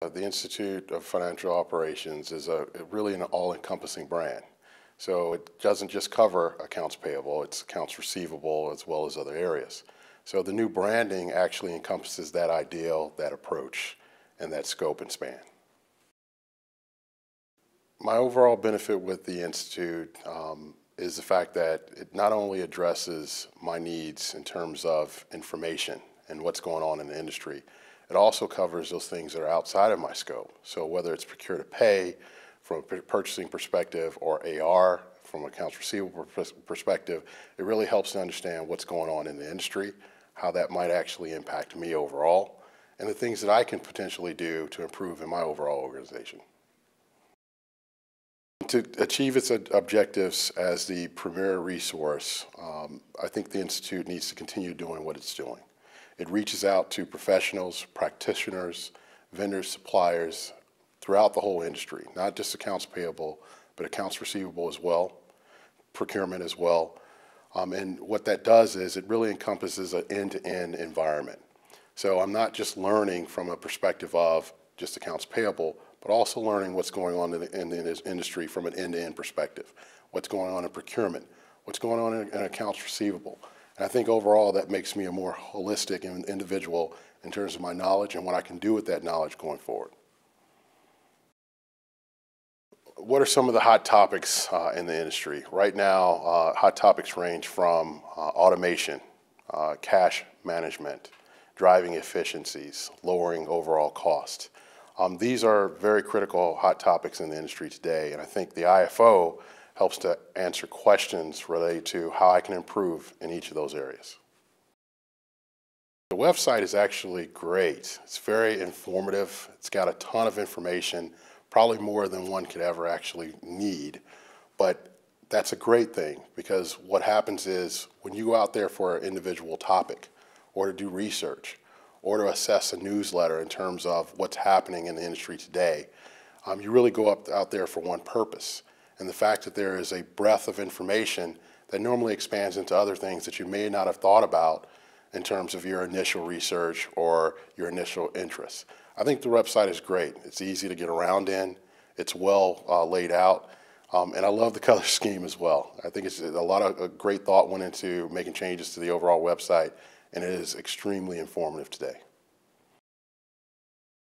The Institute of Financial Operations is really an all-encompassing brand. So it doesn't just cover accounts payable, it's accounts receivable as well as other areas. So the new branding actually encompasses that ideal, that approach, and that scope and span. My overall benefit with the Institute is the fact that it not only addresses my needs in terms of information and what's going on in the industry, it also covers those things that are outside of my scope. So whether it's procure to pay from a purchasing perspective or AR from accounts receivable perspective, it really helps to understand what's going on in the industry, how that might actually impact me overall, and the things that I can potentially do to improve in my overall organization. To achieve its objectives as the premier resource, I think the Institute needs to continue doing what it's doing. It reaches out to professionals, practitioners, vendors, suppliers throughout the whole industry, not just accounts payable, but accounts receivable as well, procurement as well. And what that does is it really encompasses an end-to-end environment. So I'm not just learning from a perspective of just accounts payable, but also learning what's going on in the industry from an end-to-end perspective. What's going on in procurement, what's going on in accounts receivable. And I think overall that makes me a more holistic individual in terms of my knowledge and what I can do with that knowledge going forward. What are some of the hot topics in the industry? Right now, hot topics range from automation, cash management, driving efficiencies, lowering overall cost. These are very critical hot topics in the industry today, and I think the IFO helps to answer questions related to how I can improve in each of those areas. The website is actually great. It's very informative. It's got a ton of information, probably more than one could ever actually need, but that's a great thing because what happens is when you go out there for an individual topic or to do research or to assess a newsletter in terms of what's happening in the industry today, you really go out there for one purpose. And the fact that there is a breadth of information that normally expands into other things that you may not have thought about in terms of your initial research or your initial interests. I think the website is great. It's easy to get around in. It's well laid out. And I love the color scheme as well. I think it's a lot of great thought went into making changes to the overall website, and it is extremely informative today.